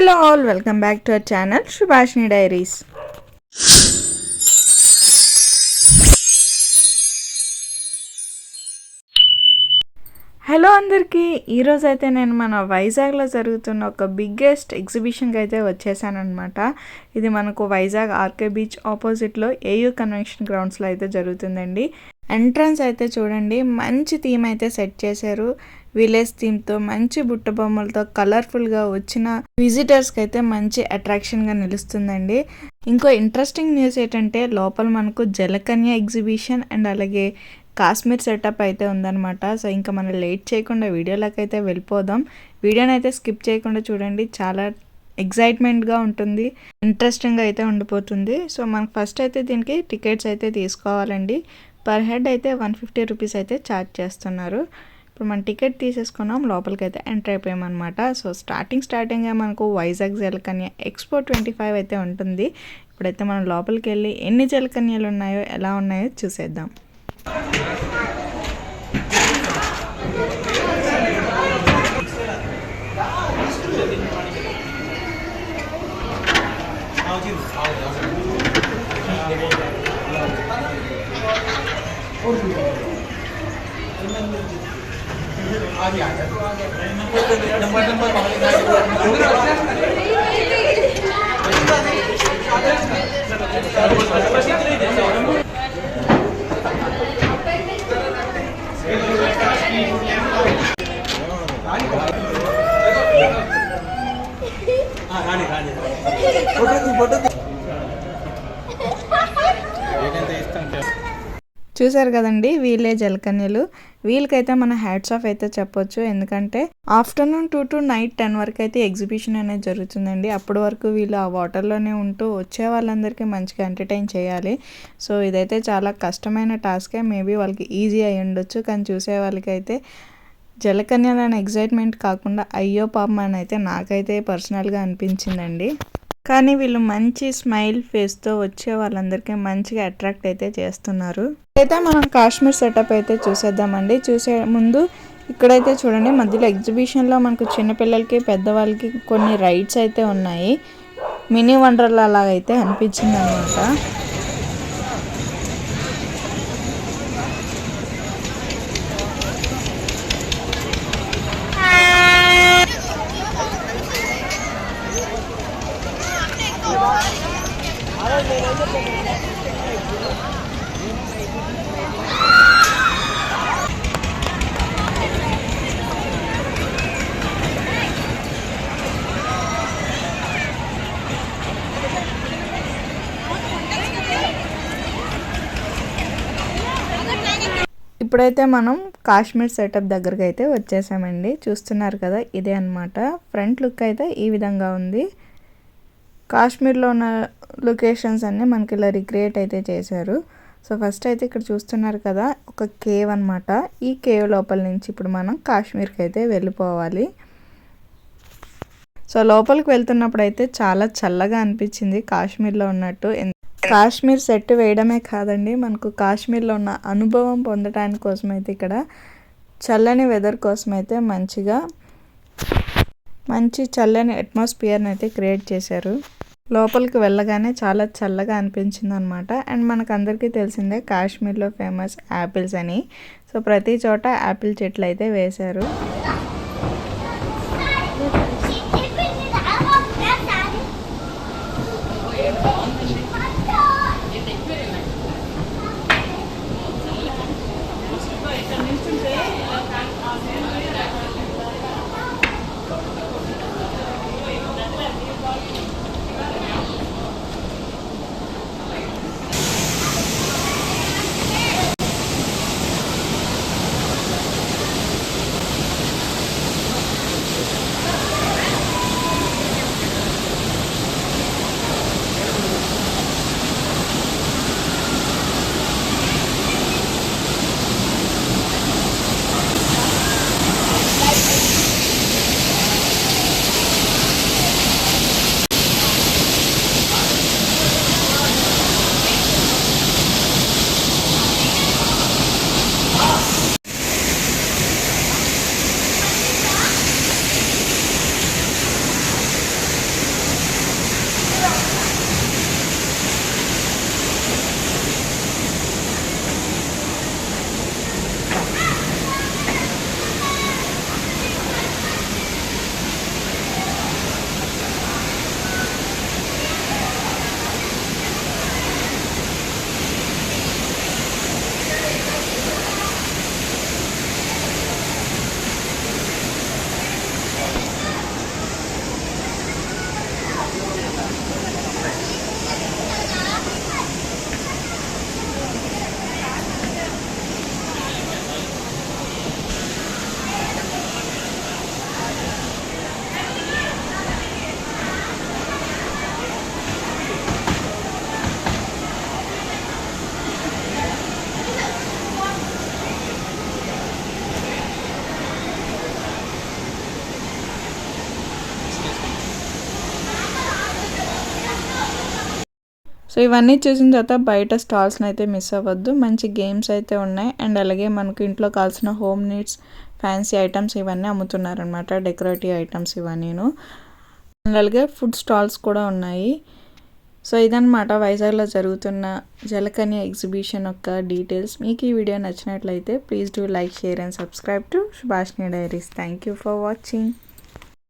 Hello all, welcome back to our channel Subhashini diaries. Hello అందరికీ, ఈరోజు అయితే నేను మన వైజాగ్లో జరుగుతున్న ఒక బిగ్గెస్ట్ ఎగ్జిబిషన్కి అయితే వచ్చేసానమాట. ఇది మనకు వైజాగ్ ఆర్కే బీచ్ ఆపోజిట్లో ఏయూ కన్వెన్షన్ గ్రౌండ్స్లో అయితే జరుగుతుందండి. ఎంట్రన్స్ అయితే చూడండి, మంచి థీమ్ అయితే సెట్ చేశారు. విలేజ్ థీమ్తో మంచి బుట్ట బొమ్మలతో కలర్ఫుల్గా వచ్చిన విజిటర్స్కి అయితే మంచి అట్రాక్షన్గా నిలుస్తుందండి. ఇంకో ఇంట్రెస్టింగ్ న్యూస్ ఏంటంటే లోపల మనకు జలకన్య ఎగ్జిబిషన్ అండ్ అలాగే కాశ్మీర్ సెటప్ అయితే ఉందన్నమాట. సో ఇంకా మనం లేట్ చేయకుండా వీడియోలోకి అయితే వెళ్ళిపోదాం. వీడియోని అయితే స్కిప్ చేయకుండా చూడండి, చాలా ఎగ్జైట్మెంట్గా ఉంటుంది, ఇంట్రెస్టింగ్గా అయితే ఉండిపోతుంది. సో మనకు ఫస్ట్ అయితే దీనికి టికెట్స్ అయితే తీసుకోవాలండి. పర్ హెడ్ అయితే 150 రూపీస్ అయితే ఛార్జ్ చేస్తున్నారు. ఇప్పుడు మనం టికెట్ తీసేసుకున్నాం, లోపలికి అయితే ఎంటర్ అయిపోయామన్నమాట. సో స్టార్టింగ్గా మనకు వైజాగ్ జలకన్య ఎక్స్పో 25 అయితే ఉంటుంది. ఇప్పుడైతే మనం లోపలికి వెళ్ళి ఎన్ని జలకన్యలు ఉన్నాయో ఎలా ఉన్నాయో చూసేద్దాం. చూసారు కదండి, వీళ్ళే జలకన్యలు. వీళ్ళకైతే మన హ్యాట్స్ ఆఫ్ అయితే చెప్పొచ్చు. ఎందుకంటే ఆఫ్టర్నూన్ 2 to నైట్ 10 వరకు అయితే ఎగ్జిబిషన్ అనేది జరుగుతుందండి. అప్పటి వరకు వీళ్ళు ఆ వాటర్లోనే ఉంటూ వచ్చే వాళ్ళందరికీ మంచిగా ఎంటర్టైన్ చేయాలి. సో ఇదైతే చాలా కష్టమైన టాస్కే. మేబీ వాళ్ళకి ఈజీ అయి ఉండొచ్చు, కానీ చూసే వాళ్ళకైతే జలకన్యలనే ఎగ్జైట్మెంట్ కాకుండా అయ్యో పాపం అని అయితే నాకైతే పర్సనల్గా అనిపించిందండి. కానీ వీళ్ళు మంచి స్మైల్ ఫేస్తో వచ్చే వాళ్ళందరికీ మంచిగా అట్రాక్ట్ అయితే చేస్తున్నారు. అయితే మనం కాశ్మీర్ సెటప్ అయితే చూసేద్దామండి. చూసే ముందు ఇక్కడైతే చూడండి, మధ్యలో ఎగ్జిబిషన్లో మనకు చిన్నపిల్లలకి పెద్దవాళ్ళకి కొన్ని రైడ్స్ అయితే ఉన్నాయి. మినీ వండర్లా లాగా అయితే అనిపించింది అనమాట. ఇప్పుడైతే మనం కాశ్మీర్ సెటప్ దగ్గరికి అయితే వచ్చేసామండి. చూస్తున్నారు కదా, ఇదే అనమాట. ఫ్రంట్ లుక్ అయితే ఈ విధంగా ఉంది. కాశ్మీర్లో ఉన్న లొకేషన్స్ అన్నీ మనకి ఇలా రిక్రియేట్ అయితే చేశారు. సో ఫస్ట్ అయితే ఇక్కడ చూస్తున్నారు కదా, ఒక కేవ్ అనమాట. ఈ కేవ్ లోపల నుంచి ఇప్పుడు మనం కాశ్మీర్కి అయితే వెళ్ళిపోవాలి. సో లోపలికి వెళ్తున్నప్పుడు అయితే చాలా చల్లగా అనిపించింది, కాశ్మీర్లో ఉన్నట్టు. కాశ్మీర్ సెట్ వేయడమే కాదండి, మనకు కాశ్మీర్లో ఉన్న అనుభవం పొందడానికి కోసం అయితే ఇక్కడ చల్లని వెదర్ కోసం అయితే మంచి చల్లని అట్మాస్ఫియర్ని అయితే క్రియేట్ చేశారు. లోపలికి వెళ్ళగానే చాలా చల్లగా అనిపించింది అనమాట. అండ్ మనకు అందరికీ తెలిసిందే కాశ్మీర్లో ఫేమస్ యాపిల్స్ అని. సో ప్రతి చోట యాపిల్ చెట్లు అయితే వేశారు. సో ఇవన్నీ చూసిన తర్వాత బయట స్టాల్స్ని అయితే మిస్ అవ్వద్దు. మంచి గేమ్స్ అయితే ఉన్నాయి అండ్ అలాగే మనకు ఇంట్లో కావాల్సిన హోమ్ నీడ్స్ ఫ్యాన్సీ ఐటమ్స్ ఇవన్నీ అమ్ముతున్నారనమాట. డెకరేటివ్ ఐటమ్స్ ఇవన్నీను. అండ్ అలాగే ఫుడ్ స్టాల్స్ కూడా ఉన్నాయి. సో ఇదన్నమాట వైజాగ్లో జరుగుతున్న జలకన్య ఎగ్జిబిషన్ యొక్క డీటెయిల్స్. మీకు ఈ వీడియో నచ్చినట్లయితే please do like, share and subscribe to Subhashini diaries. Thank you for watching.